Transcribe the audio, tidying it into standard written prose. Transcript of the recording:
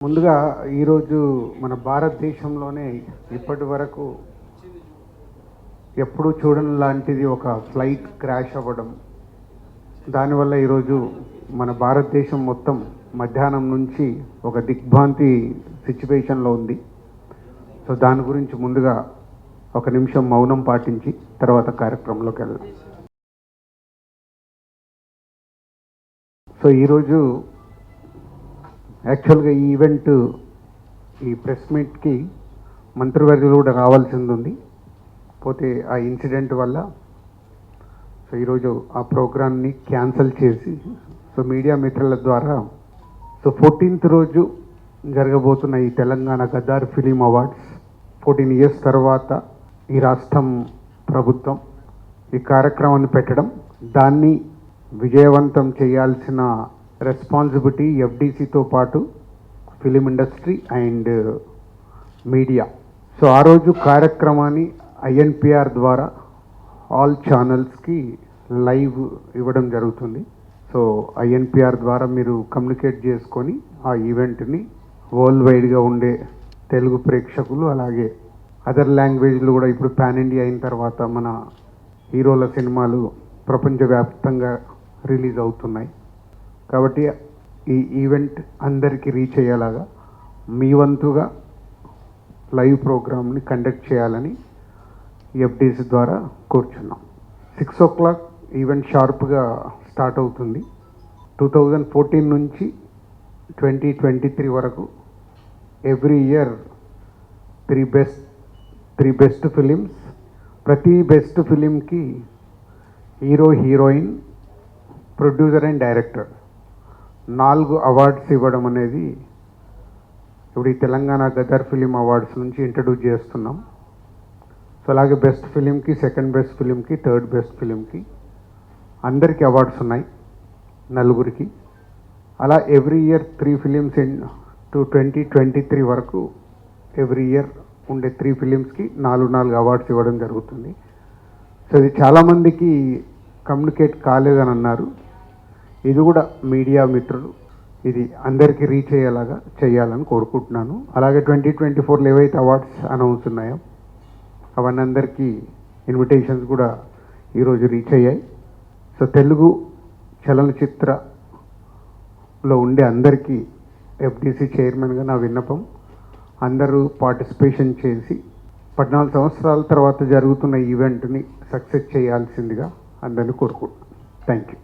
ముందుగా ఈరోజు మన భారతదేశంలోనే ఇప్పటి వరకు ఎప్పుడూ చూడని లాంటిది ఒక ఫ్లైట్ క్రాష్ అవ్వడం, దానివల్ల ఈరోజు మన భారతదేశం మొత్తం మధ్యాహ్నం నుంచి ఒక దిగ్భ్రాంతి సిచ్యువేషన్లో ఉంది. సో దాని గురించి ముందుగా ఒక నిమిషం మౌనం పాటించి తర్వాత కార్యక్రమంలోకి వెళ్దాం. సో ఈరోజు యాక్చువల్గా ఈ ఈవెంట్, ఈ ప్రెస్ మీట్కి మంత్రివర్యులు కూడా రావాల్సింది ఉంది, పోతే ఆ ఇన్సిడెంట్ వల్ల సో ఈరోజు ఆ ప్రోగ్రామ్ని క్యాన్సిల్ చేసి సో మీడియా మిత్రుల ద్వారా సో 14th రోజు జరగబోతున్న ఈ Telangana Gaddar film awards 14 years తర్వాత ఈ రాష్ట్రం ప్రభుత్వం ఈ కార్యక్రమాన్ని పెట్టడం, దాన్ని విజయవంతం చేయాల్సిన రెస్పాన్సిబిలిటీ ఎఫ్డీసీతో పాటు film industry and media. So ఆ రోజు కార్యక్రమాన్ని ఐఎన్పిఆర్ ద్వారా ఆల్ ఛానల్స్కి లైవ్ ఇవ్వడం జరుగుతుంది. సో ఐఎన్పిఆర్ ద్వారా మీరు కమ్యూనికేట్ చేసుకొని ఆ ఈవెంట్ని వరల్డ్ వైడ్గా ఉండే తెలుగు ప్రేక్షకులు, అలాగే అదర్ లాంగ్వేజ్లు కూడా ఇప్పుడు పాన్ ఇండియా అయిన తర్వాత మన హీరోల సినిమాలు ప్రపంచవ్యాప్తంగా రిలీజ్ అవుతున్నాయి. కాబట్టి ఈ ఈవెంట్ అందరికీ రీచ్ అయ్యేలాగా మీ వంతుగా లైవ్ ప్రోగ్రామ్ని కండక్ట్ చేయాలని ఎఫ్డీసీ ద్వారా కూర్చున్నాం. 6 o'clock ఈవెంట్ షార్ప్గా స్టార్ట్ అవుతుంది. 2014 నుంచి 2023 వరకు every year three best films, ప్రతి బెస్ట్ ఫిలింకి hero, heroine, producer and director 4 awards ఇవ్వడం అనేది ఇప్పుడు ఈ తెలంగాణ గదర్ ఫిలిం అవార్డ్స్ నుంచి ఇంట్రడ్యూస్ చేస్తున్నాం. సో అలాగే బెస్ట్ ఫిలింకి, సెకండ్ బెస్ట్ ఫిలింకి, థర్డ్ బెస్ట్ ఫిలింకి అందరికీ అవార్డ్స్ ఉన్నాయి, 4 అలా ఎవ్రీ ఇయర్ 3 ఫిలిమ్స్ టు 2023 వరకు ఎవ్రీ ఇయర్ ఉండే 3 ఫిలిమ్స్కి 4 అవార్డ్స్ ఇవ్వడం జరుగుతుంది. సో ఇది చాలామందికి కమ్యూనికేట్ కాలేదని అన్నారు. ఇది కూడా మీడియా మిత్రులు ఇది అందరికీ రీచ్ అయ్యేలాగా చేయాలని కోరుకుంటున్నాను. అలాగే 2024లో ఏవైతే అవార్డ్స్ అనౌన్స్ ఉన్నాయో అవన్నీ అందరికీ ఇన్విటేషన్స్ కూడా ఈరోజు రీచ్ అయ్యాయి. సో తెలుగు చలనచిత్రలో ఉండే అందరికీ ఎఫ్డీసీ చైర్మన్గా నా విన్నపం, అందరూ పార్టిసిపేషన్ చేసి 14 సంవత్సరాల తర్వాత జరుగుతున్న ఈవెంట్ని సక్సెస్ చేయాల్సిందిగా అందరినీ కోరుకుంటున్నాను. Thank you.